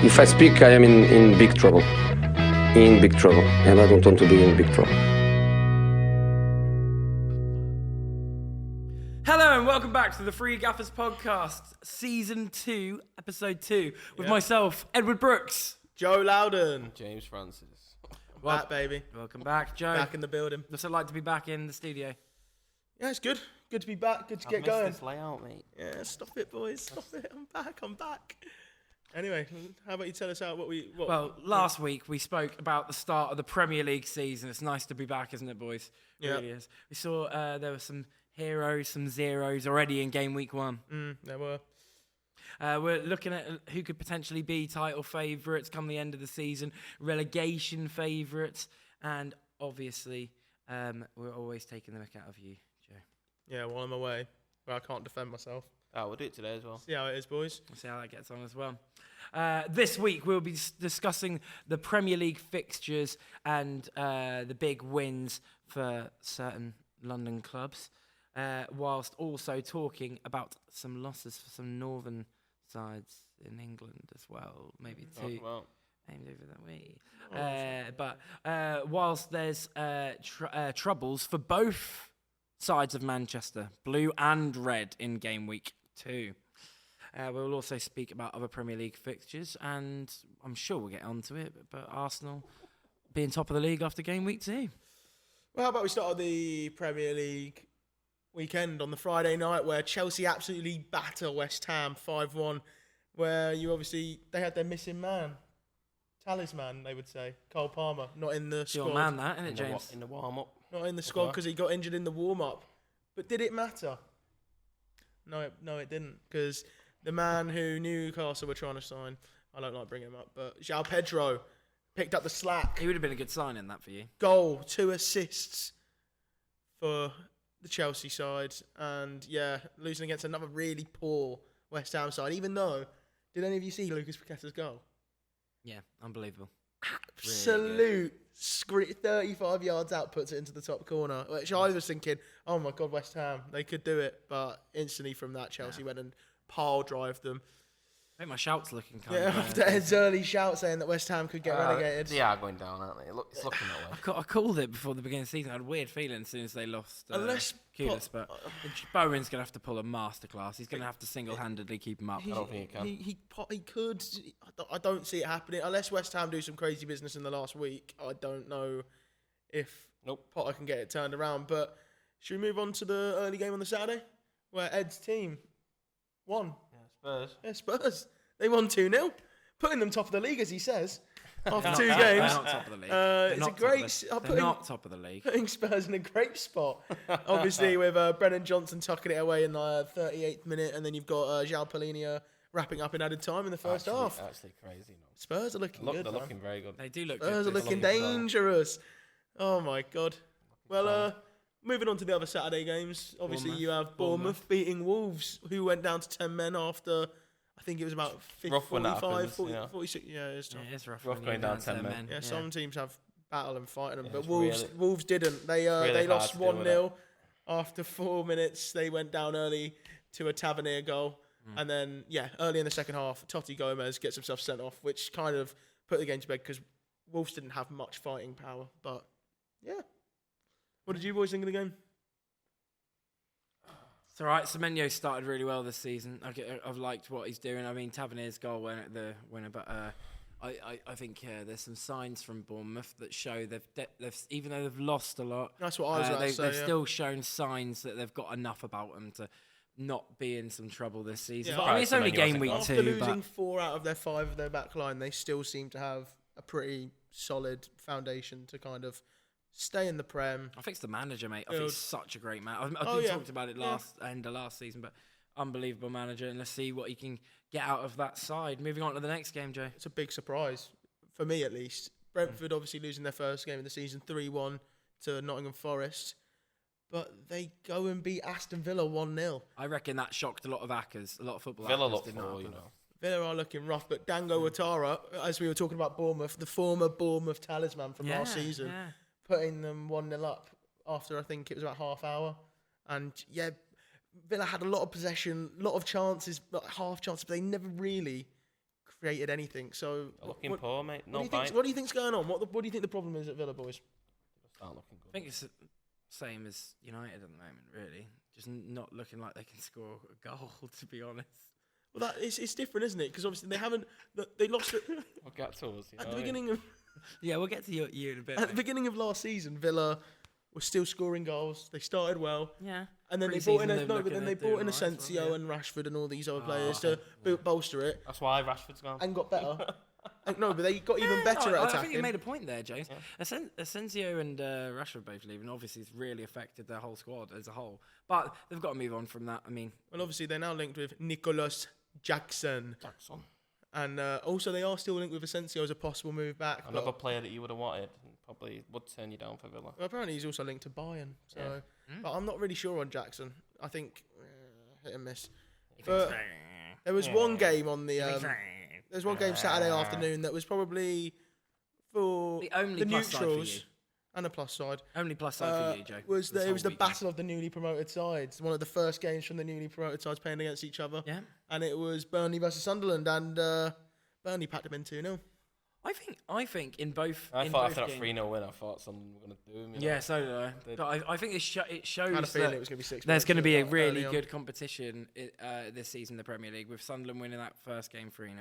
If I speak, I am in big trouble. In big trouble. And I don't want to be in big trouble. Hello and welcome back to the Three Gaffers Podcast, Season 2, Episode 2, with myself, Edward Brookes. Joe Lowden. James Francis. Back, baby. Welcome back, Joe. Back in the building. What's it like to be back in the studio? Yeah, it's good. Good to be back. Good to I've get missed going. this layout, mate. Yeah, stop it, boys. Stop it. I'm back. Anyway, how about you tell us out what last week we spoke about the start of the Premier League season. It's nice to be back, isn't it, boys? It really is. We saw there were some heroes, some zeros already in game week 1. There were. We're looking at who could potentially be title favourites come the end of the season, relegation favourites, and obviously we're always taking the mick out of you, Joe. Yeah, while I'm away, where I can't defend myself. Oh, we'll do it today as well. See how it is, boys. We'll see how that gets on as well. This week we'll be discussing the Premier League fixtures and the big wins for certain London clubs, whilst also talking about some losses for some northern sides in England as well. Maybe two. Aimed over that way. But whilst there's troubles for both sides of Manchester, blue and red, in game week 2. We'll also speak about other Premier League fixtures, and I'm sure we'll get onto it, but Arsenal being top of the league after game week 2. Well, how about we start the Premier League weekend on the Friday night, where Chelsea absolutely batter West Ham 5-1, where they had their missing man. Talisman, they would say. Cole Palmer, not in the squad. Your man, that, isn't it, James? In the warm-up. Not in the squad because he got injured in the warm-up. But did it matter? No, it didn't. Because the man who Newcastle were trying to sign, I don't like bringing him up, but João Pedro picked up the slack. He would have been a good signing, that, for you. Goal, 2 assists for the Chelsea side. And, losing against another really poor West Ham side. Even though, did any of you see Lucas Paqueta's goal? Yeah, unbelievable. Absolute 35 yards out, puts it into the top corner, which I was thinking, oh my God, West Ham, they could do it. But instantly from that, Chelsea went and pile drived them. I think my shout's looking kind of... After Ed's early shout saying that West Ham could get relegated. They are going down, aren't they? It's looking that way. I called it before the beginning of the season. I had a weird feeling as soon as they lost Unless Kulis, but Bowen's going to have to pull a masterclass. He's going to have to single-handedly keep him up. I don't think he can. He could. I don't see it happening. Unless West Ham do some crazy business in the last week, I don't know if Potter can get it turned around. But should we move on to the early game on the Saturday, where Ed's team won? Spurs. Yeah, Spurs. They won 2-0, putting them top of the league, as he says, after 2 games. They're not top of the league. They're not top of the league. Putting Spurs in a great spot. Obviously, with Brennan Johnson tucking it away in the 38th minute, and then you've got João Palhinha wrapping up in added time in the first half. Actually crazy. No. Spurs are looking good. They're looking very good. They do look good. Spurs are looking dangerous. Oh, my God. Well, moving on to the other Saturday games. Obviously, you have Bournemouth beating Wolves, who went down to 10 men after... I think it was about 45, 46. Yeah, it's tough. It is rough going down 10 men. Yeah, some teams have battle and fighting them, but Wolves didn't. They lost 1-0 after 4 minutes. They went down early to a Tavernier goal, and then early in the second half, Totti Gomez gets himself sent off, which kind of put the game to bed because Wolves didn't have much fighting power. But what did you boys think of the game? It's all right. Semenyo started really well this season. I've liked what he's doing. I mean, Tavernier's goal went the winner, but I think there's some signs from Bournemouth that show they've even though they've lost a lot. That's what I was about to say. They've still shown signs that they've got enough about them to not be in some trouble this season. But, I mean, it's only game week 2. After losing 4 out of their 5 of their back line, they still seem to have a pretty solid foundation to kind of stay in the Prem. I think it's the manager, mate. I think he's such a great man. I think talked about it end of last season, but unbelievable manager. And let's see what he can get out of that side. Moving on to the next game, Joe. It's a big surprise, for me at least. Brentford obviously losing their first game of the season, 3-1 to Nottingham Forest. But they go and beat Aston Villa 1-0. I reckon that shocked a lot of hackers, a lot of football Villa hackers. Villa are looking rough, but Dango Ouattara, as we were talking about Bournemouth, the former Bournemouth talisman from last season, putting them 1-0 up after I think it was about half hour. And Villa had a lot of possession, a lot of chances, half chances, but they never really created anything. So looking poor, mate. What do you think's going on? What do you think the problem is at Villa, boys? Start looking good. I think it's the same as United at the moment, really. Just not looking like they can score a goal, to be honest. Well, it's different, isn't it? Because obviously they lost it We'll get towards at the beginning of. Yeah, we'll get to you in a bit. At the beginning of last season, Villa were still scoring goals. They started well. Yeah. And then they brought in Asensio and Rashford and all these other players to bolster it. That's why Rashford's gone. And got better. No, but they got even better at attacking. I think you made a point there, James. Yeah. Asensio and Rashford both leaving. Obviously, it's really affected their whole squad as a whole. But they've got to move on from that. I mean, well, obviously they're now linked with Nicholas Jackson. And also they are still linked with Asensio as a possible move back. Another player that you would have wanted probably would turn you down for Villa. Well, apparently he's also linked to Bayern. So, but I'm not really sure on Jackson. I think hit and miss. But there was one game on the. There's one game Saturday afternoon that was probably for the neutrals and a plus side. Only plus side for you, Joe. It was the battle of the newly promoted sides. One of the first games from the newly promoted sides playing against each other. Yeah. And it was Burnley versus Sunderland, and Burnley packed them in 2-0. I think in both. I thought after that 3-0 win, I thought Sunderland were going to do them. Yeah, so did I. But I think it shows I had a feeling it was going to be 6 there's going to be a really good competition this season in the Premier League, with Sunderland winning that first game 3-0.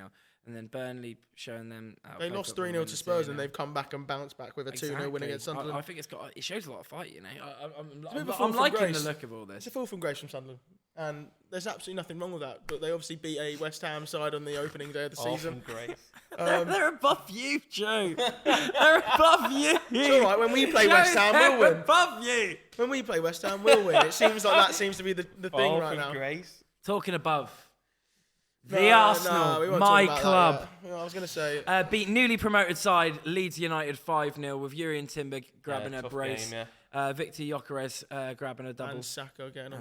And then Burnley showing them. They lost 3-0 to Spurs, and they've come back and bounced back with a 2-0 win against Sunderland. I think it shows a lot of fight, you know. I'm liking the look of all this. It's a fall from grace from Sunderland, and there's absolutely nothing wrong with that. But they obviously beat a West Ham side on the opening day of the season. Grace. They're above you, Joe. They're above you. It's all right. When we play West Ham, we'll win. Above you. When we play West Ham, we'll win. It seems like that seems to be the thing right now. Grace. Talking above. Arsenal, my club. I was going to say beat newly promoted side Leeds United 5-0 with Urian Timber grabbing a brace. Game, Victor Gyökeres grabbing a double. And Saka getting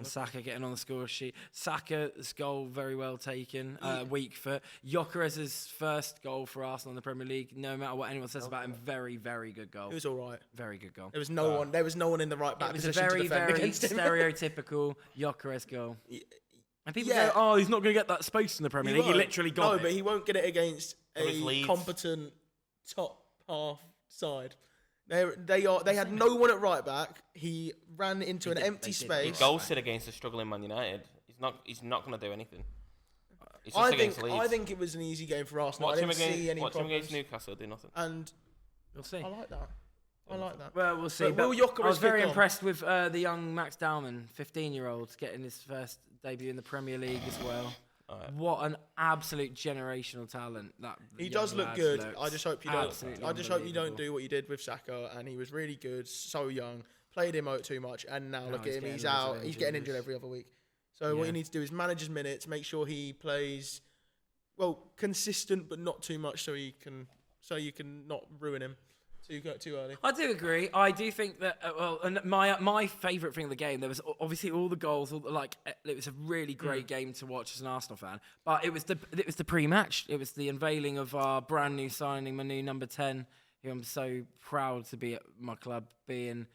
on the score sheet. Saka's goal very well taken. Weak foot. Gyökeres' first goal for Arsenal in the Premier League. No matter what anyone says about him, very, very good goal. It was all right. Very good goal. There was no one in the right back position to defend against him. It was a very, very stereotypical Gyökeres goal. And people go, oh, he's not going to get that space in the Premier League. He literally got it. No, but he won't get it against a competent top half side. They had no one at right back. He ran into an empty space. He ghosted against a struggling Man United. He's not going to do anything. I think it was an easy game for Arsenal. Watch him against Newcastle, do nothing. And we'll see. I like that. Well, we'll see. But I was very impressed with the young Max Dowman, 15-year-old, getting his first debut in the Premier League as well. What an absolute generational talent that he does look good. I just hope you don't do what you did with Saka, and he was really good, so young. Played him out too much, and now look at him. He's out. He's getting injured every other week. So what you need to do is manage his minutes, make sure he plays consistent but not too much, so you can not ruin him too early. I do agree. I do think that my favourite thing of the game, there was obviously all the goals. It was a really great game to watch as an Arsenal fan. But it was the pre-match. It was the unveiling of our brand new signing, my new number 10, who I'm so proud to be at my club, being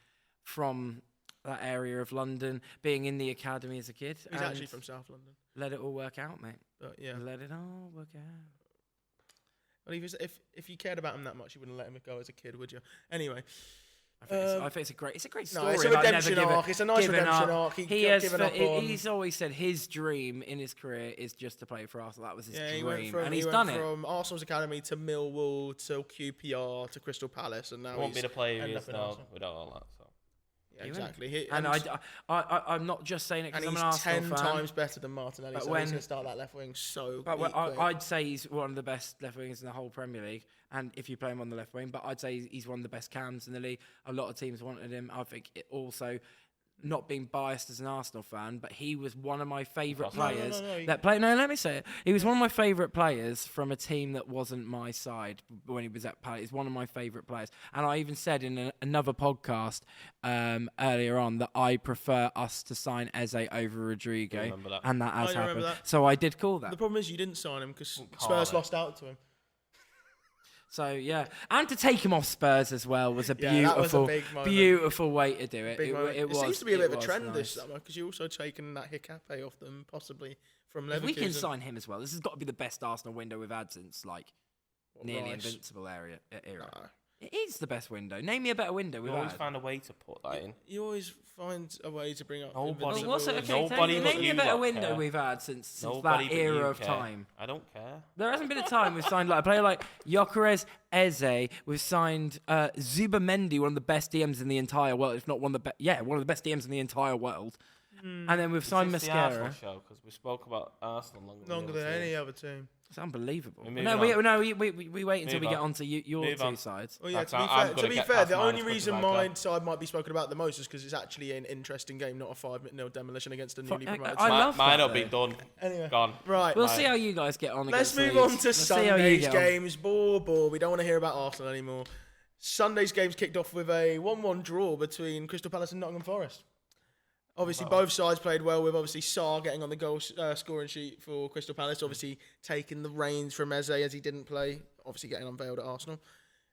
from that area of London, being in the academy as a kid. He's actually from South London. Let it all work out, mate. Yeah. Let it all work out. Well, if you cared about him that much, you wouldn't let him go as a kid, would you? Anyway, I think it's a great story. No, it's a redemption arc. It's a nice redemption arc. He's always said his dream in his career is just to play for Arsenal. That was his dream, and he's done it. From Arsenal's academy to Millwall to QPR to Crystal Palace, and now he won't be the player he is now without all that. So. Yeah, exactly. I'm not just saying it because I'm an Arsenal fan. And he's 10 times better than Martinelli, so he's going to start that left wing I'd say he's one of the best left wingers in the whole Premier League, and if you play him on the left wing, but I'd say he's one of the best cams in the league. A lot of teams wanted him. I think it also, not being biased as an Arsenal fan, but he was one of my favourite players let me say it. He was one of my favourite players from a team that wasn't my side when he was at Palace. He's one of my favourite players. And I even said in another podcast earlier on that I prefer us to sign Eze over Rodrigo. And that has happened. So I did call that. The problem is you didn't sign him because Spurs lost out to him. So, yeah. And to take him off Spurs as well was a beautiful way to do it. It seems to be a bit of a trend this summer because you're also taking that Hikape off them, possibly from If Leverkusen. we can sign him as well, this has got to be the best Arsenal window we've had since nearly invincible era. Nah. It is the best window. Name me a better window we've We always had. find a way to put that in. You always find a way to bring up. Nobody- invincible. What's it? Okay, Nobody but name me a you better lot window care. we've had since Nobody that but era you of care. time. I don't care. There hasn't been a time we've signed like a player like Jokeres Eze. We've signed Zubamendi, one of the best DMs in the entire world, if not one of the one of the best DMs in the entire world. And then we've signed Is this the Arsenal Mascara. show? Because we spoke about Arsenal Longer than any other team. It's unbelievable. We're No, moving we on. wait until Move we get on. onto your Move two on. sides. Well, yeah. That's To be how I'm fair, gonna get past the mine only as quick reason as I my can. side might be spoken about the most is because it's actually an interesting game, not a 5-0 demolition against a newly promoted I side. love Mine that, will be though. done. Anyway, Gone. right. We'll see how you guys get on. Let's against move Leeds. on to Let's see how you Sunday's get on. games. Bore. We don't want to hear about Arsenal anymore. Sunday's games kicked off with a 1-1 draw between Crystal Palace and Nottingham Forest. Obviously, both sides played well, with obviously Sarr getting on the goal scoring sheet for Crystal Palace, obviously taking the reins from Eze as he didn't play, obviously getting unveiled at Arsenal.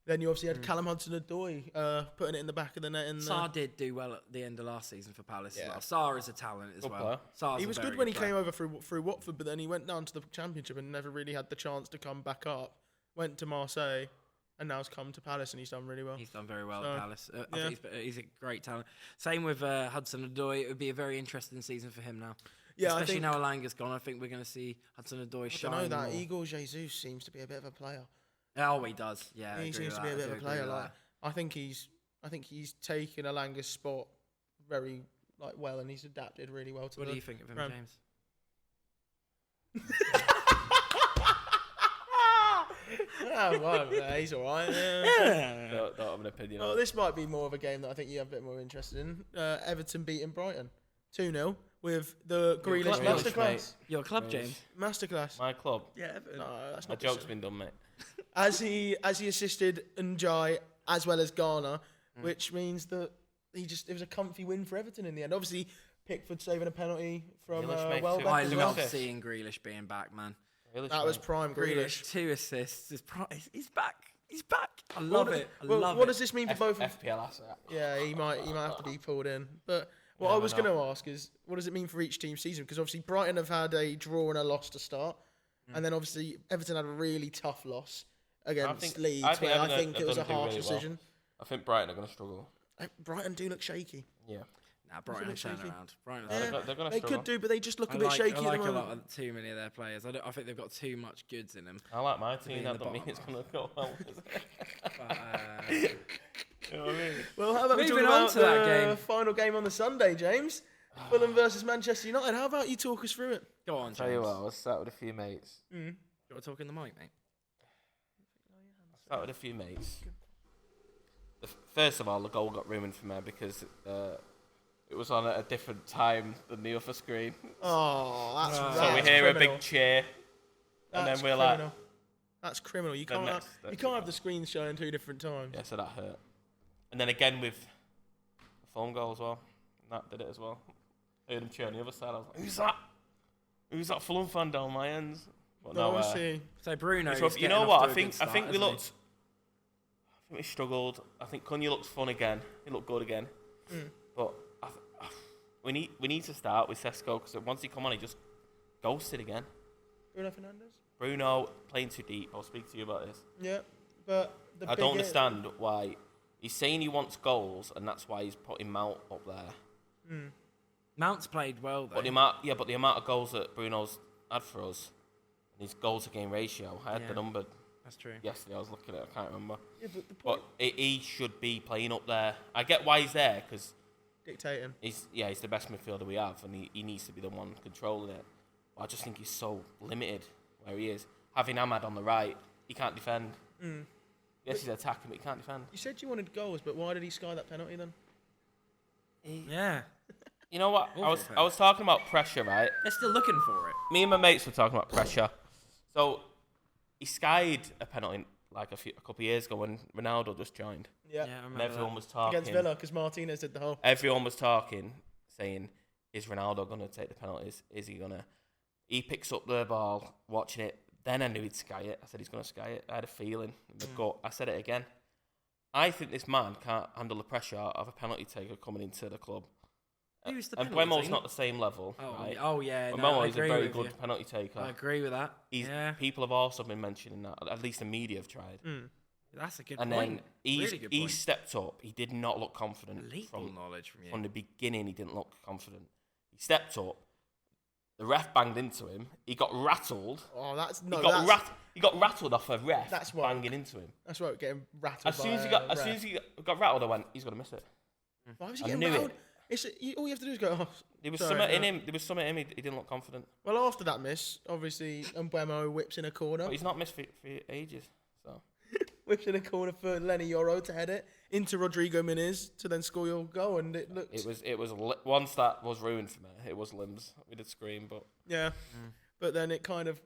Then you obviously had Callum Hudson-Odoi putting it in the back of the net. Sarr did do well at the end of last season for Palace Yeah. as well. Sarr is a talent as Good well. player. Sarr's He a was very good when he player. came over through Watford, but then he went down to the Championship and never really had the chance to come back up. Went to Marseille, and now has come to Palace, and he's done really well. He's done very well So, at Palace. I yeah. think he's a great talent. Same with Hudson-Odoi. It would be a very interesting season for him now. Yeah, Especially I think, now Alanga's gone. I think we're going to see Hudson-Odoi I shine don't know, that more. Igor Jesus seems to be a bit of a player. Oh, he does. Yeah, I He agree seems with to be a that. bit I of a do player. agree with Like, I think he's taken Alanga's spot very well, and he's adapted really well to What the do you think of him, Prem. James? Oh, well, he's all right. Yeah. Don't have an opinion Well, on it. this might be more of a game that I think you have a bit more interested in. Everton beating Brighton 2-0 with the Grealish club, masterclass. mate. Your club, Grealish. James. Masterclass. My club. Yeah, Everton. No, that's My not joke's good. been done, mate. As he assisted Njai as well as Garner, which means that it was a comfy win for Everton in the end. Obviously, Pickford saving a penalty from Grealish makes Welbeck two. I as Grealish well. love assist. seeing Grealish being back, man. Grealish, That was mate. prime Grealish. 2 assists. He's back. He's back. I love it. I love what it. does this mean for both? FPL asset. Yeah, he might have to be pulled in. But what I was going to ask is, what does it mean for each team's season? Because obviously Brighton have had a draw and a loss to start, and then obviously Everton had a really tough loss against Leeds, I think where I Everton think are it was a gonna do harsh really well. decision. I think Brighton are going to struggle. Brighton do look shaky. Yeah. Nah, Brighton look turn shaky. around. Brighton Yeah. turn They're gonna They struggle. could do, but they just look I a bit like, shaky I like at a the lot moment. of too many of their players. I think they've got too much goods in them. I like my be in team. the That don't mean bottom it's going to go well. But, You know what I mean? Well, how about we talk Moving on about to that the game. final game on the Sunday, James? Fulham versus Manchester United. How about you talk us through it? go on, Tell you James. what, I'll start with a few mates. You want to talk in the mic, mate? Start with a few mates. First of all, the goal got ruined for me because it was on at a different time than the other screen. Oh, that's So we hear a big cheer, and That's then we're criminal. like, That's criminal. You Then can't next- have, you can't have the screen showing 2 different times. yeah, so that hurt. And then again with the phone goal as well. That did it as well. Heard him cheer on the other side. I was like, who's that? Who's that Fulham fan down my ends? But No, no, I see. So Bruno. So is you getting know off what? to I a think good start, we hasn't he? looked. I think we struggled. I think Cunha looked fun again. He looked good again. But we need to start with Sesko because once he come on, he just ghosted again. Bruno Fernandes? Bruno playing too deep. I'll speak to you about this. Yeah, but I don't understand why he's saying he wants goals and that's why he's putting Mount up there. Mount's played well though. But the amount of goals that Bruno's had for us, and his goals to game ratio, I had Yeah. the number That's true. yesterday. I was looking at it. I can't remember. Yeah, but the point But he should be playing up there. I get why he's there because dictating. he's the best midfielder we have, and he needs to be the one controlling it. But I just think he's so limited where he is. Having Ahmad on the right, he can't defend. Yes, he's attacking, but he can't defend. You said you wanted goals, but why did he sky that penalty then? Yeah. You know what? Awful I was talking about pressure, right? They're still looking for it. Me and my mates were talking about pressure. So he skied a penalty like a couple of years ago when Ronaldo just joined, Yeah, Yeah, I and remember everyone that. was talking. against Villa because Martinez did the whole. Everyone was talking, saying, "Is Ronaldo going to take the penalties? Is he going to?" He picks up the ball, watching it. Then I knew he'd sky it. I said he's going to sky it. I had a feeling in the gut. I said it again. I think this man can't handle the pressure of a penalty taker coming into the club. Who's the and penalty Buemo's taker? not the same level, Oh, right? oh yeah. Buemo I is a agree very with good you. penalty taker. I agree with that. People have also been mentioning that. At least the media have tried. That's a good And point. then Really good he point. stepped up. He did not look confident. Elite ball knowledge from you. From the beginning, he didn't look confident. He stepped up. The ref banged into him. He got rattled. Oh, that's He got rattled off a ref. That's what, banging into him. That's right, getting rattled. As soon as he got rattled, I went, he's gonna miss it. Why was he I getting knew rattled? it. All you have to do is go. Oh, There was sorry, something in no. him. There was something in him. He didn't look confident. Well, after that miss, obviously, Buemo whips in a corner. But he's not missed for ages. So Whips in a corner for Lenny Yoro to head it into Rodrigo Muniz to then score your goal, and it looked. it was once that was ruined for me. It was limbs. We did scream, but Yeah, but then it kind of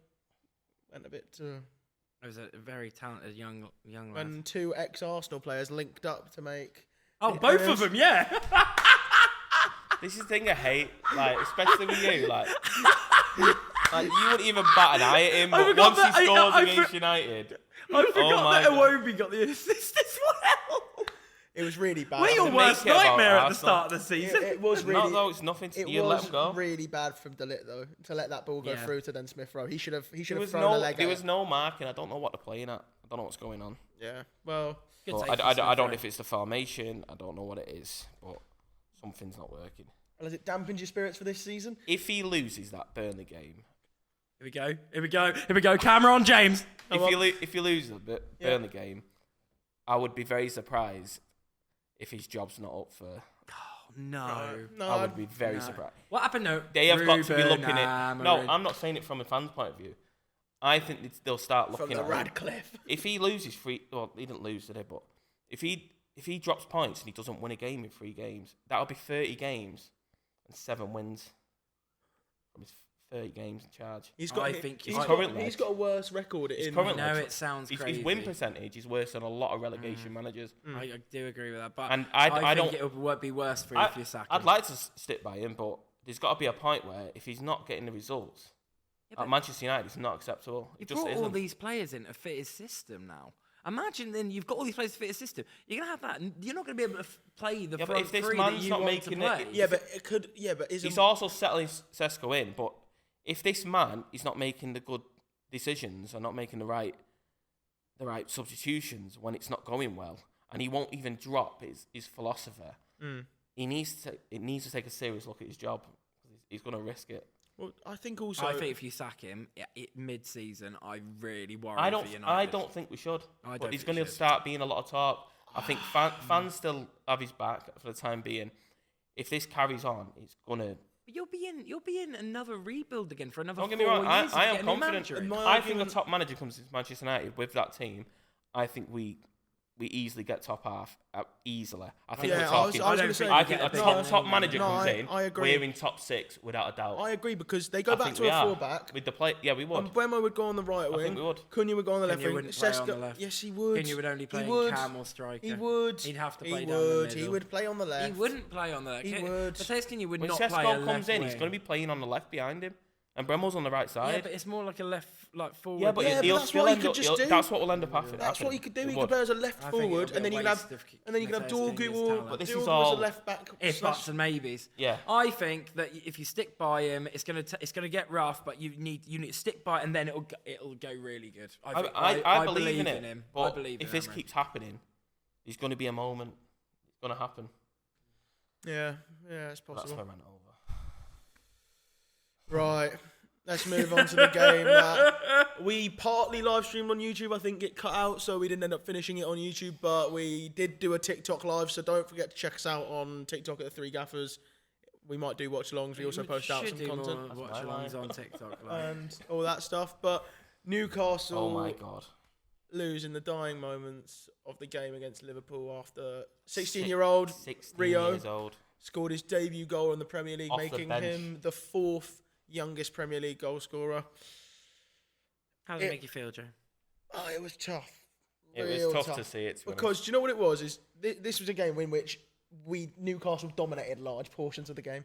went a bit. It was a very talented young lad. When two ex-Arsenal players linked up to make. Oh, both of them, yeah. this is the thing I hate. Like, especially with you, like you wouldn't even bat an eye at him. But once he scores against United, I forgot that God. Iwobi got the assist as well. It was really bad. We're your Make worst it about nightmare at the Arsenal. start of the season. It was really. not though. It's nothing. It You let was him go. really bad from De Ligt though to let that ball go Yeah. through to then Smith Rowe. He should have There thrown was the leg. there at was it. no marking. I don't know what they're playing at. I don't know what's going on. Yeah. Well. Good But take I from don't know Smith if it's the formation. I don't know what it is, but something's not working. Has it dampened your spirits for this season? If he loses that Burnley game, Here we go. Here we go. Here we go. Camera on, James. if you lose the Burnley game, I would be very surprised if his job's not up for. No. I would be very surprised. What happened? No. They have got to be Ruben looking at. Amorim. No, I'm not saying it from a fan's point of view. I think they'll start From looking the at him. Radcliffe. If he loses well, he didn't lose today, but if he drops points and he doesn't win a game in 3 games, that'll be 30 games and 7 wins from his 30 games in charge. He's got a worse record in. currently- No, it sounds crazy. His win percentage is worse than a lot of relegation managers. I do agree with that, but And I don't. think it would be worse for you if you sack him. I'd like to stick by him, but there's got to be a point where if he's not getting the results, at Manchester United, it's not acceptable. You It just brought isn't. all these players in to fit his system now. Imagine then you've got all these players to fit his system. You're gonna have that. And you're not gonna be able to play the Yeah, but front if this three man's that you not want making to it- play. Yeah, but it could. Yeah, but isn't. He's also settling Sesko in, but if this man is not making the good decisions and not making the right substitutions when it's not going well, and he won't even drop his philosophy, it needs to take a serious look at his job. He's going to risk it. Well, I think also. I think if you sack him mid-season, I really worry I for United. I don't think we should. I don't But he's think going we to should. start being a lot of talk. I think fans still have his back for the time being. If this carries on, it's going to. But you'll be in another rebuild again for another. Don't 4 get me wrong. years I to am get a new confident. manager in. I think a top manager comes to Manchester United with that team. I think we easily get top half easily. I think we're talking. I was going to say. I think a No, top manager comes in. I agree. We're in top 6 without a doubt. I agree because they go I back think to we a are. 4-back. With the play, yeah, we would. Buemo would go on the right wing. think we would. Cunha would go on the left Cunha wing. wouldn't play on the Sesko, left. yes, he would. Cunha would only play He would. cam or striker. He would. He'd have to play He down the would. middle. He would play on the left. He wouldn't play on the left. He would. Matthijs Cunha would When not play a Sesko comes left in, wing. he's going to be playing on the left behind him, and Bremel's on the right Yeah, side. but it's more like a left, forward. Yeah, but Yeah, but he'll that's still what he end could up. just do. That's what will end up happening. That's what you could do. It You would. could play as a left I think it'll forward, be and then a you could have, waste of and then you could have Matthijs Dorgu Cunha's or talent. But this is Dorgu all- as a left back. If buts and maybes. Yeah. I think that if you stick by him, it's gonna get rough, but you need to stick by it, and then it'll go really good. I believe in it. him. But I believe if in this Amorim. keeps happening, there's going to be a moment. It's going to happen. Yeah, it's That's possible. my rant over. Right. Let's move on to the game that we partly live streamed on YouTube. I think it cut out, so we didn't end up finishing it on YouTube, but we did do a TikTok live, so don't forget to check us out on TikTok at the Three Gaffers. We might do watch-alongs. We also post out some content Watch-alongs on TikTok, like. and all that stuff. But Newcastle Oh my god. lose in the dying moments of the game against Liverpool after 16-year-old 16 Rio years old. scored his debut goal in the Premier League, Off the making bench. him the 4th youngest Premier League goal scorer. How does it make you feel, Joe? Oh, it was tough. It Real was tough to see it. Because do you know what it was? Is this was a game in which Newcastle dominated large portions of the game,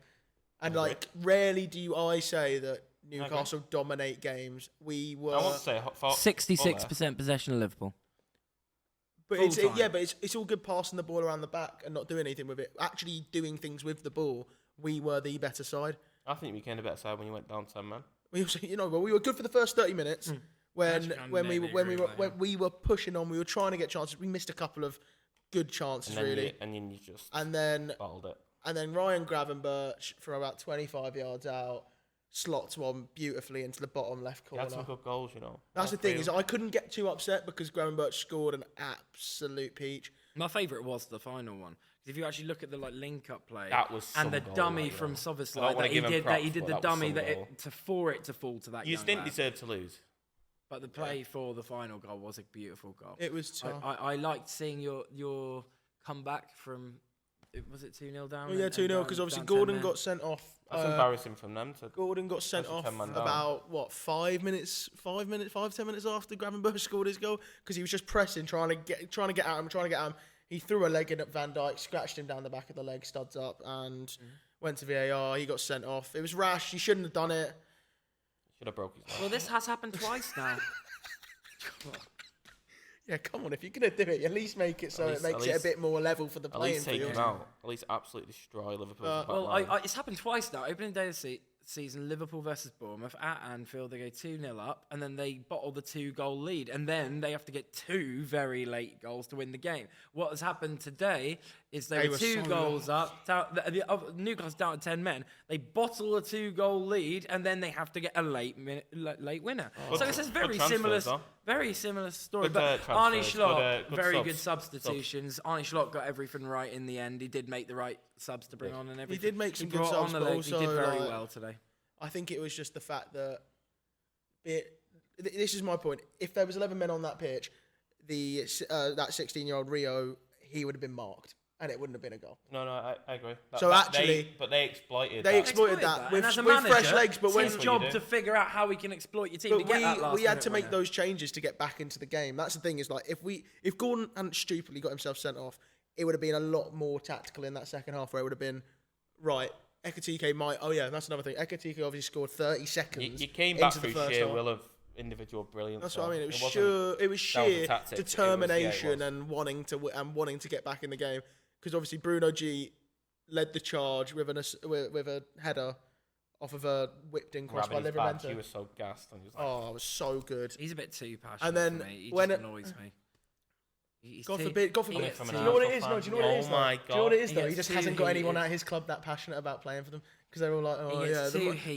and rarely do I say that Newcastle dominate games. We were. I want to say 66% possession of Liverpool. But Full time. it's all good passing the ball around the back and not doing anything with it. Actually doing things with the ball we were the better side. I think we became the better side when you went down 10 man. We were good for the first 30 minutes when we were pushing on. We were trying to get chances. We missed a couple of good chances, really. And then you just bottled it. And then Ryan Gravenberch from about 25 yards out slots one beautifully into the bottom left corner. He had some good goals, you know. That's the thing, is I couldn't get too upset because Gravenberch scored an absolute peach. My favourite was the final one. If you actually look at the link-up play, that was and the goal, dummy from Soboslai that he did the dummy to fall to that. You didn't deserve to lose. But the play for the final goal was a beautiful goal. It was tough. I liked seeing your comeback from. Was it 2-0 down? Yeah, 2-0 because obviously Gordon got sent off. That's embarrassing from them. Gordon got sent off about 5 minutes, 10 minutes after Gravenberch scored his goal because he was just pressing, trying to get at him. He threw a leg in at Van Dijk, scratched him down the back of the leg, studs up, and went to VAR. He got sent off. It was rash. He shouldn't have done it. Should have broke his leg. Well, this has happened twice now. Yeah, come on. If you're going to do it, at least make it so it makes it a bit more level for the playing field. At least take him out. At least absolutely destroy Liverpool. It's happened twice now. Opening day of the season, Liverpool versus Bournemouth at Anfield, they go 2-0 up, and then they bottle the 2-goal lead, and then they have to get 2 very late goals to win the game. What has happened today is they were 2 goals up, Newcastle down to 10 men, they bottle a 2-goal lead, and then they have to get a late winner. So it's a very similar story. But Arne Slot, very good substitutions. Arne Slot got everything right in the end. He did make the right subs to bring on and everything. He did make some good subs, but also he did very well today. I think it was just the fact that this is my point. If there was 11 men on that pitch, that 16-year-old Rio, he would have been marked, and it wouldn't have been a goal. No, I agree. They exploited that with fresh legs. But it's his job to figure out how we can exploit your team. But we had to make those changes to get back into the game. That's the thing. Is like if Gordon hadn't stupidly got himself sent off, it would have been a lot more tactical in that second half, where it would have been right. Ekitike might. Oh yeah, that's another thing. Ekitike obviously scored 30 seconds. You came back through sheer will of individual brilliance. That's what I mean. It was sheer determination and wanting to get back in the game. Because obviously Bruno G led the charge with a header off of a whipped in cross by Liverpool. He was so gassed. And he was like, it was so good. He's a bit too passionate. And then for me. He just annoys me. God forbid. Do you know what it is? No, do you know what it is? Oh my God. Do you know what it is though? He just hasn't got anyone at his club that passionate about playing for them. Because they're all like,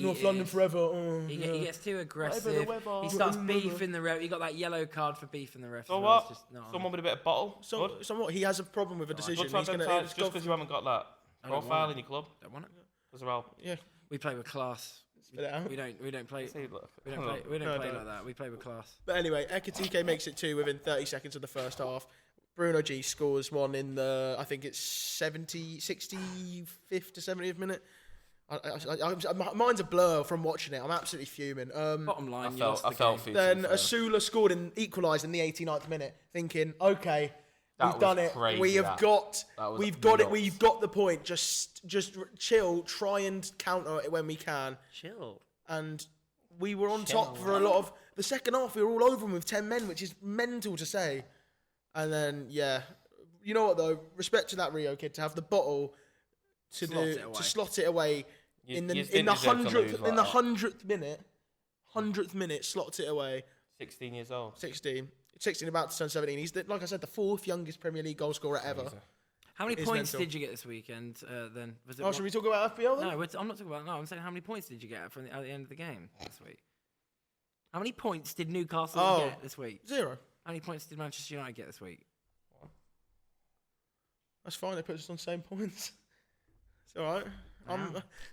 North London forever. He gets too aggressive. He starts beefing the ref. He got that yellow card for beefing the ref. So what? Someone with a bit of bottle? Somewhat. He has a problem with a decision. Just because you haven't got that profile in your club. Don't want it. Because they're all... Yeah. We play with class. We don't play like that. We play with class. But anyway, Ekitike makes it 2 within 30 seconds of the first half. Bruno G scores one in the, I think it's 65th to 70th minute. Mine's a blur from watching it. I'm absolutely fuming. Bottom line, I felt then Asula scored and equalised in the 89th minute, thinking, okay, we've done it. We've got it. We've got the point. Just chill. Try and counter it when we can. Chill. And we were on top for a lot of the second half. We were all over them with 10 men, which is mental to say. And then, yeah, you know what though? Respect to that Rio kid to have the bottle to slot it away in the 100th minute, slots it away. 16 years old. 16 about to turn 17. He's like I said, the 4th youngest Premier League goal scorer ever. How many points did you get this weekend? Then should we talk about FPL then? No, I'm not talking about. No, I'm saying how many points did you get at the end of the game this week? How many points did Newcastle get this week? 0. How many points did Manchester United get this week? That's fine. They put us on the same points. It's all right.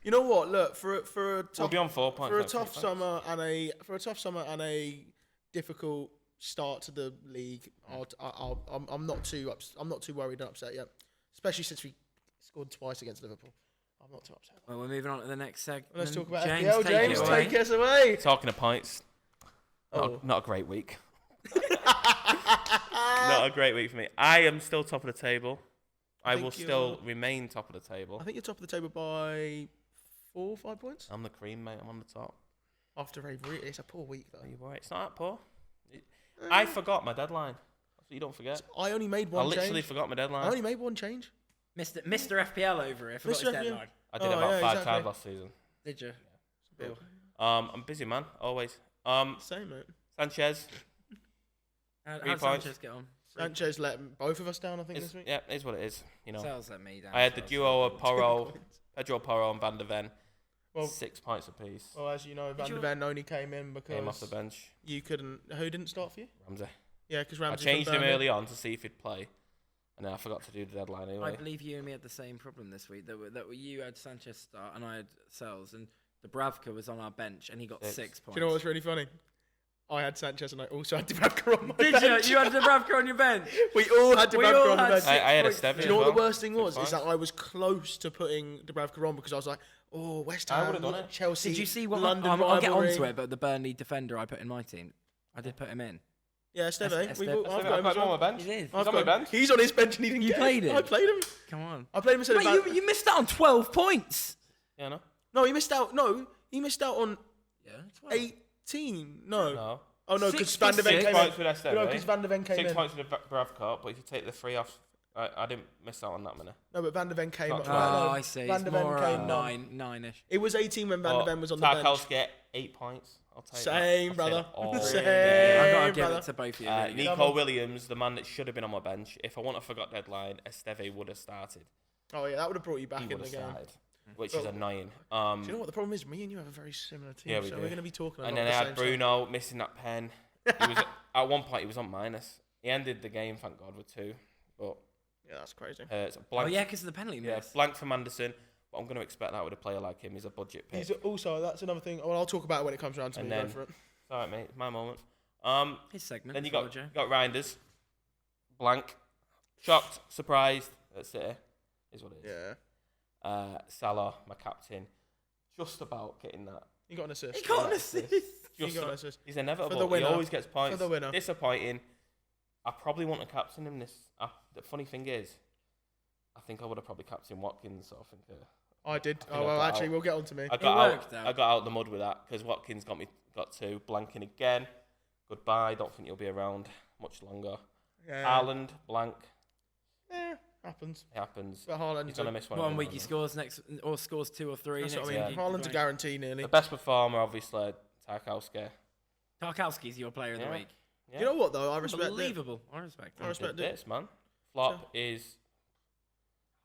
You know what? Look, for a tough, we'll be on 4 points for a tough summer and a difficult start to the league. I'm not too worried and upset yet. Especially since we scored twice against Liverpool. I'm not too upset. Well, we're moving on to the next segment. Let's talk about FPL. James, take us away. Talking of points. Not a great week. Not a great week for me. I am still top of the table. I will still remain top of the table. I think you're top of the table by 4 or 5 points. I'm the cream, mate. I'm on the top. After it's a poor week, though. You're right. It's not that poor. I forgot my deadline. That's what you don't forget. I only made one change. I literally forgot my deadline. I only made one change. Mr. FPL over here. Forgot his deadline. I did about 5 times last season. Did you? Yeah. I'm busy, man. Always. Same, mate. Sanchez. How 3 did points. Sanchez get on? Sanchez let both of us down, I think, this week. Yeah, it is what it is. You know. Sales let me down. I had the duo of Pedro Points. Porro and Van der Ven. Well, 6 points apiece. Well, as you know, Van der Ven only came in because Came off the bench. you couldn't. Who didn't start for you? Ramsey. Yeah, because I Ramsey. changed him early on to see if he'd play, and then I forgot to do the deadline I anyway. believe you and me had the same problem this week. That you had Sanchez start and I had Sales, and Dubravka was on our bench and he got 6 points. Do you know what's really funny? I had Sanchez and I also had Dubravka on my Did bench. you? You had Dubravka on your bench? We all had We all Dubravka on the had bench. six I had a points. Stevie. Do you know what as the well. worst thing 6 was? Is points. that I was close to putting Dubravka on because I was like, oh, West I Ham, would've done it. Chelsea, Did you see what? London I'll get rivalry. onto it, but the Burnley defender I put in my team, I did put him in. Yeah, Steve. Esteve. I've got him as him on well. my bench. He did. He's on my bench. He's on his bench and he didn't You get played it. him? I played him. Come on. I played him instead of Wait, Van... you missed out on 12 points. Yeah, no. No, he missed out. No, he missed out on Yeah, 12. 18. No. No. Oh, no, because 66 Van der Ven 6 came points in. with Esteve. No, because Van der Ven came 6 in. points with the Bravka, but if you take the 3 off, I didn't miss out on that many. No, but Van der Ven came Not on. 12. Oh, no, I see. Van It's der Ven more came nine-ish. It was 18 when Van der Ven was on the bench. Tarkowski, 8 points. I'll take Same, that. brother. I'll take it all Same. day. I've got to Hey, give brother. it to both of you. really. Nico Williams, the man that should have been on my bench. If I wouldn't have forgot deadline, Esteve would have started. Oh, yeah, that would have brought you back He in would the have game. started, which is Well, annoying. Do you know what the problem is? Me and you have a very similar team, Yeah, we so do. we're going to be talking a And lot then of I the had same Bruno missing that pen. He was at one point he was on minus. He ended the game, thank God, with 2. But stuff. Yeah, that's crazy. it's a Oh, blank. yeah, because of the penalty Yeah, miss. blank from Anderson. But I'm going to expect that with a player like him. He's a budget pick. He's also, that's another thing. Well, I'll talk about it when it comes around to And me. then- Go for it. It's all right, mate. It's my moment. His segment. Then you Follow got Joe. Reinders, blank, shocked, surprised. That's it. Is what it is. Yeah. Salah, my captain, just about getting that. He got an assist. He got an assist. He Just got an about- assist. He's inevitable. For the winner. He always gets points. For the winner. Disappointing. I probably wouldn't have captained him this. The funny thing is, I think I would have probably captained Watkins. So I think I did. I think Oh, I well, got actually, out. we'll get on to me. I got worked out. I got out the mud with that because Watkins got 2 blanking again. Goodbye. Don't think you'll be around much longer. Yeah. Haaland blank. Happens. It happens. But Haaland's He's gonna miss one. One of week them, he I know. scores next, or scores 2 or 3. That's next what I mean. week. Haaland's a guarantee nearly. The best performer, obviously, Tarkowski. Tarkowski's your player of the Yeah. week. Yeah. You know what, though? I respect it. Unbelievable. I respect I him. respect Good it. bits, man. Flop is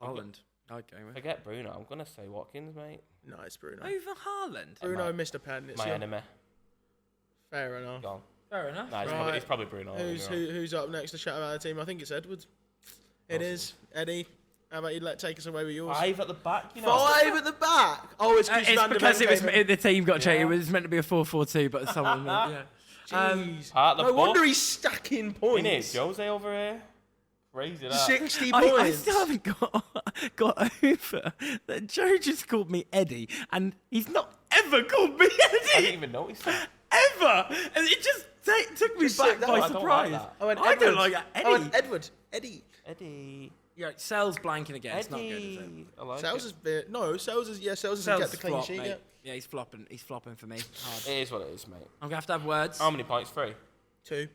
Haaland. I'd go with. forget Bruno. I'm gonna say Watkins, mate. No, it's Bruno. Over Haaland. Bruno missed a pen. It's My your- enemy. Fair enough. Gone. Fair enough. Nah, Right. it's probably Bruno. don't get me wrong. Who's up next to chat about the team? I think it's Edward. It is. Eddie, how about you take us away with yours? 5 at the back, you know. 5 at the back. Oh, it's, It's Van der because Ven it was came in. the team got changed. Yeah. It was meant to be a 4-4-2, but someone. Yeah. Jeez. Part of No the wonder bus. he's stacking Innit? points. Jose over here. Crazy that. 60 I points. still haven't got over that Joe just called me Eddie, and he's not ever called me I didn't Eddie. even notice that. Ever. And it just took me Just back sit down. by I don't like surprise. that. I went I Edward. don't like that. I Eddie. went Edward. Eddie. Eddie. Yeah, Sells blanking again. It's not good, is it? Eddie. I like Sales it. has been Sales has Sells get the is clean flop, sheet mate. yet. Yeah, he's flopping. He's flopping for me. Hard. It is what it is, mate. I'm gonna have to have words. How many points? 3? 2.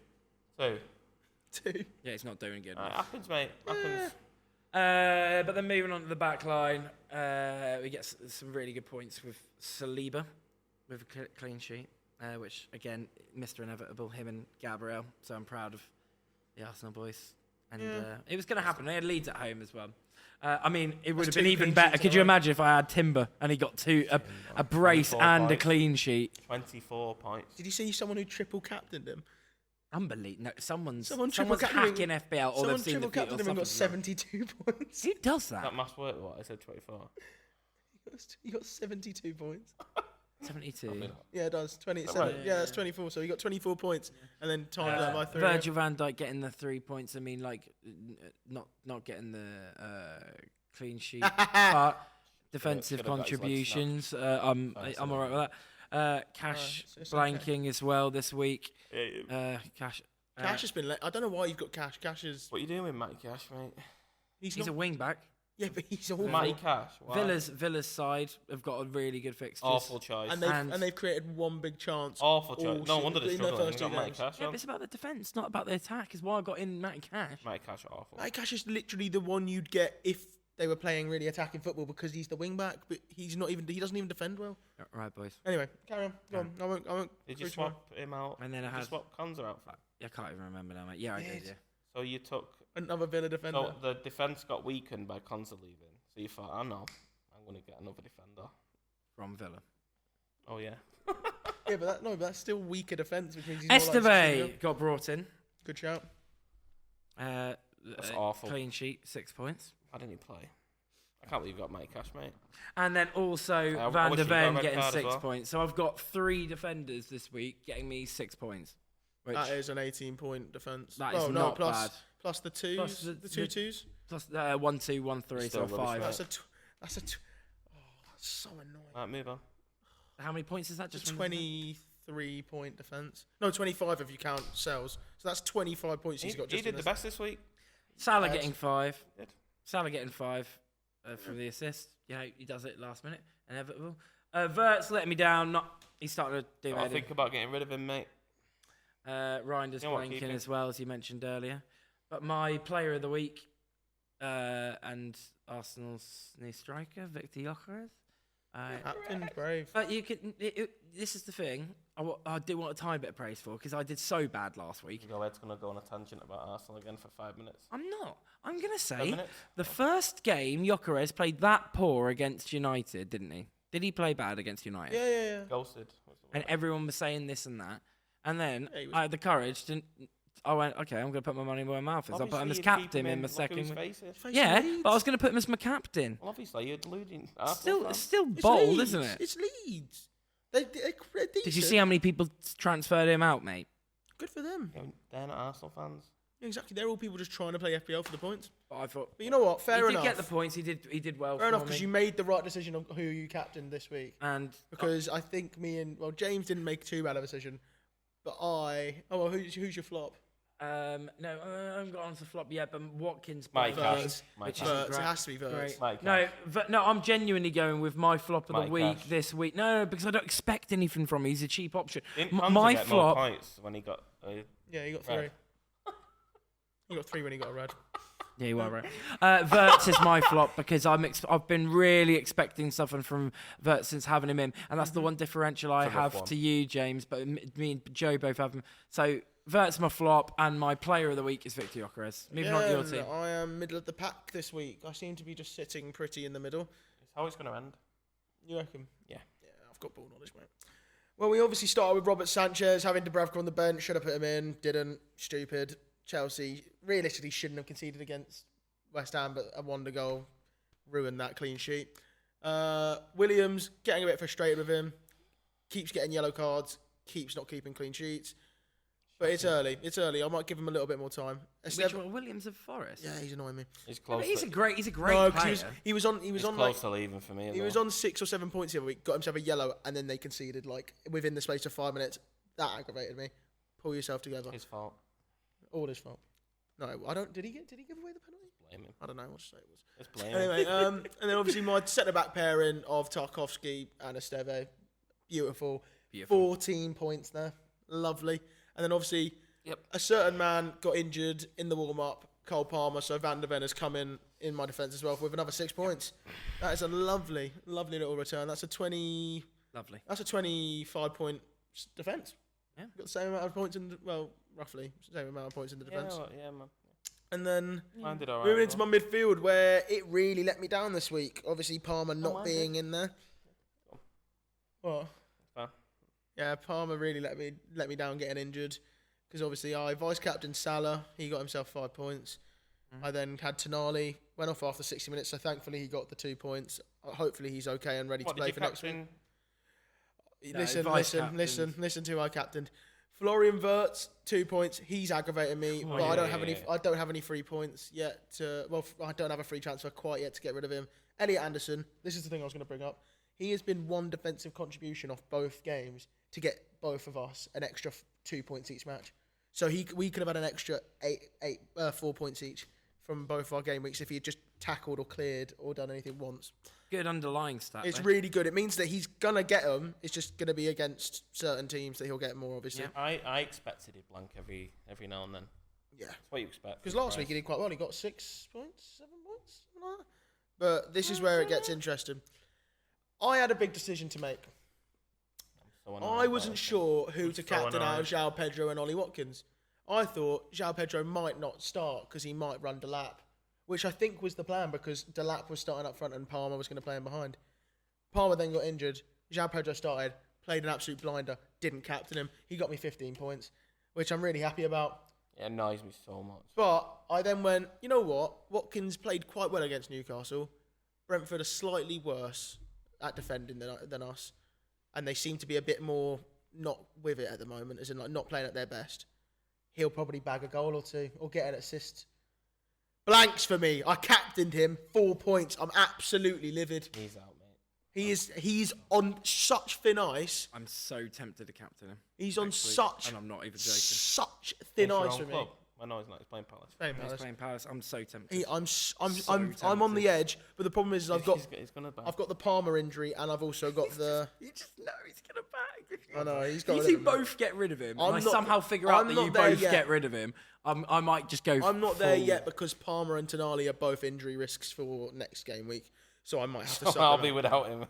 2. 2. Yeah, it's not doing good. It happens, mate. Happens. But then moving on to the back line, we get some really good points with Saliba with a clean sheet, which, again, Mr. Inevitable, him and Gabriel. So I'm proud of the Arsenal boys. And it was going to happen. They had Leeds at home as well. I mean, it would have been 2 even clean better. sheets Could in you a row. imagine if I had Timber and he got a brace 24 and a points. clean sheet? 24 points. Did you see someone who triple captained him? Unbelievable. No, someone's triple captained hacking him. FPL or Someone they've seen the triple captained him and got stuff. 72 points. Who does that? That maths work, what? I said 24. He got 72 points. 72. Yeah, it does. 27. Right. Yeah, that's 24. So he got 24 points and then timed that by 3. Virgil van Dijk getting the 3 points. I mean, like, not getting the clean sheet part. Defensive Could have got his legs contributions. I'm alright with that. Cash it's blanking as well this week. Yeah. Cash. Cash has been. I don't know why you've got Cash. Cash is. What are you doing with Matty Cash, mate? He's He's not. a wing back. Yeah, but he's awful. Matty Cash? Why? Villa's side have got a really good fixtures. Awful choice. And they've created one big chance. Awful choice. all No wonder they're in their struggling. first They got 2 Matty games. Cash Yeah, on. but it's about the defence, not about the attack. Is why I got in Matty Cash. Matty Cash are awful. Like Cash is literally the one you'd get if they were playing really attacking football because he's the wing back, but he doesn't even defend well. Right, boys. Anyway, carry on. Go on. I won't. Did you swap him out? And then I had swap Konza out for? I can't even remember now, mate. Yeah, I did. Yeah. So you took another Villa defender. So the defence got weakened by Konza leaving. So you thought, I'm going to get another defender From Villa. Oh yeah. Yeah, but that's still weaker defence, which means he's Esteve got brought in. Good shout. That's awful. Clean sheet, 6 points. Why didn't he play? I can't believe you got Mike Cash, mate. And then also I Van wish der he got a Ven red getting card as 6 well. points. So I've got 3 defenders this week getting me 6 points. Which That is an 18-point defence. That is not bad. Plus the twos, Plus the two twos. Plus 1, 2, 1, 3, so Still 5. rubbish, That's so annoying. Right, move on. How many points is that? Just Just 23-point defence. No, 25 if you count cells. So that's 25 points he's got. He Just did the best this week. Salah getting 5. Good. Salah getting 5 from the assist. Yeah, he does it last minute. Inevitable. Vert's letting me down. He's starting to do I it. think about getting rid of him, mate. Reinders You know what, blanking keep him. as well, as you mentioned earlier. But my player of the week and Arsenal's new striker, Victor Gyökeres. Captain, brave. But you can. This is the thing. I do want a tiny bit of praise for because I did so bad last week. Ed's going to go on a tangent about Arsenal again for 5 minutes. I'm not. I'm going to 5 say minutes? the first game Gyökeres played that poor against United, didn't he? Did he play bad against United? Yeah. Ghosted. And everyone was saying this and that. And then Yeah, he was- I had the courage to. I went, okay, I'm going to put my money where my mouth is. I'll put him as captain in my second. Yeah, but I was going to put him as my captain. Well, obviously, you're deluding Arsenal It's fans. still It's bold, Leeds. isn't it? It's Leeds. They're decent. Did you see how many people transferred him out, mate? Good for them. Yeah, they're not Arsenal fans. Yeah, exactly. They're all people just trying to play FPL for the points. But I thought But you know what? Fair he enough. did get the points. He did well. Fair for enough, because me. you made the right decision on who you captained this week. And Because I think James didn't make too bad of a decision, but who's your flop? no, I haven't got on to flop yet. But Watkins, Mike by Cash. Verts, Mike which Cash. is Verts. It great. has to be Verts. Great. Mike No, I'm genuinely going with my flop of the Mike week Cash. this week. No, because I don't expect anything from him. He's a cheap option. Didn't My Konza get more flop. points when he got... Yeah, you got Red. 3. You got 3 when he got a red. Yeah, you are right. Verts is my flop because I've been really expecting something from Verts since having him in, and that's the one differential I It's a rough have one. to you, James. But me and Joe both have him. So Verts my flop, and my player of the week is Victor Gyökeres. Moving on to your team. I am middle of the pack this week. I seem to be just sitting pretty in the middle. It's how it's going to end. You reckon? Yeah. Yeah, I've got ball knowledge, mate. Well, we obviously started with Robert Sanchez, having Dubravka on the bench. Should have put him in. Didn't. Stupid. Chelsea realistically shouldn't have conceded against West Ham, but a wonder goal ruined that clean sheet. Williams, getting a bit frustrated with him. Keeps getting yellow cards. Keeps not keeping clean sheets. But it's early. I might give him a little bit more time. Which one? Williams of Forest. Yeah, he's annoying me. He's close. He's to, a great No, player. because he was on he's like close to leaving for me. he was on 6 or 7 points the other week. Got himself a yellow, and then they conceded like within the space of 5 minutes. That aggravated me. Pull yourself together. His fault. All his fault. No, I don't. Did he give away the penalty? Blame him. I don't know what to say it was. Just blame him. Anyway, and then obviously my centre back pairing of Tarkovsky and Esteve, beautiful. 14 points there, lovely. And then obviously, a certain man got injured in the warm up, Cole Palmer. So Van der Ven has come in my defence as well with another 6 points. That is a lovely little return. That's a 20. Lovely. That's a 25 point defence. Yeah. Got the same amount of points in roughly same amount of points in the defence. Yeah, man. And then Mine did alright. moving into my midfield, where it really let me down this week. Obviously, Palmer not mine being in there. What? Fair. Yeah, Palmer really let me down getting injured. Because obviously I vice captain Salah. He got himself 5 points. I then had Tonali. Went off after 60 minutes, so thankfully he got the 2 points. Hopefully he's okay and ready to play for next week. No, Listen to who I captained. Florian Wirtz, 2 points. He's aggravating me, but I don't have any free points yet. I don't have a free transfer quite yet to get rid of him. Elliot Anderson. This is the thing I was going to bring up. He has been one defensive contribution off both games to get both of us an extra 2 points each match. So we could have had an extra 4 points each from both our game weeks if he had just tackled or cleared or done anything once. Good underlying stat. It's though. really good. It means that he's going to get them. It's just going to be against certain teams that he'll get more, obviously. Yeah. I expected it blank every now and then. Yeah. That's what you expect. Because last week he did quite well. He got 6 points, 7 points, something like that. But this is where it gets interesting. I had a big decision to make. I wasn't sure who to captain out of João Pedro and Ollie Watkins. I thought João Pedro might not start because he might run Delap, which I think was the plan because Delap was starting up front and Palmer was going to play him behind. Palmer then got injured. João Pedro started, played an absolute blinder, didn't captain him. He got me 15 points, which I'm really happy about. It annoys me so much. But I then went, you know what? Watkins played quite well against Newcastle. Brentford are slightly worse at defending than us. And they seem to be a bit more not with it at the moment, as in like not playing at their best. He'll probably bag a goal or two or get an assist. Blanks for me. I captained him. 4 points. I'm absolutely livid. He's out, mate. He's on such thin ice. I'm so tempted to captain him. He's on such... And I'm not even joking. Such thin ice for me. I know he's not. He's playing Palace. He's playing Palace. I'm so tempted. I'm on the edge, but the problem is I've got the Palmer injury and I've also got the. You just know he's gonna bag. I know he's got. If you both get rid of him, and I somehow figure out that you both get rid of him, I might just go. I'm not there yet because Palmer and Tonali are both injury risks for next game week. So I might have to. I'll be without him.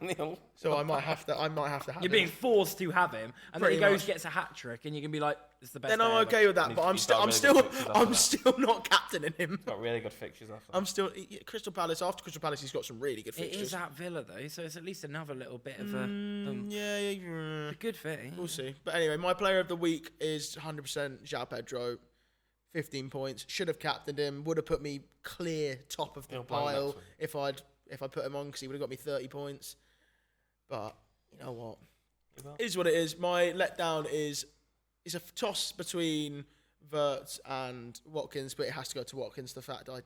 So I might have to. Have You're being forced to have him, and then he goes gets a hat trick, and you can be like, "It's the best." Then I'm okay with that, but I'm still not captaining him. Got really good fixtures after. I'm still Crystal Palace. After Crystal Palace, he's got some really good fixtures. It is at Villa though, so it's at least another little bit of a good thing. We'll see. But anyway, my player of the week is 100% João Pedro. 15 points. Should have captained him. Would have put me clear top of the pile if I put him on because he would have got me 30 points. But you know what? It is what it is. My letdown is a toss between Wirtz and Watkins, but it has to go to Watkins. The fact I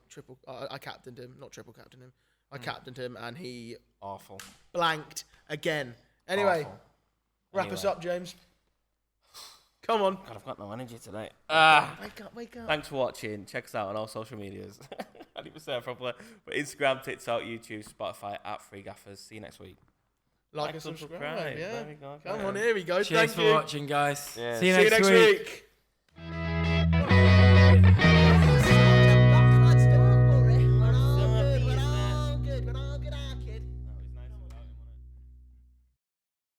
captained him, not triple captained him. I captained him and he blanked again. Anyway, wrap us up, James. Come on. God, I've got no energy today. Wake up. Thanks for watching. Check us out on all social medias. I didn't even say it properly. But Instagram, TikTok, YouTube, Spotify, at Three Gaffers. See you next week. Like and subscribe. Yeah. There we go. Come on, here we go. Cheers for watching, guys. Yeah. See you next week.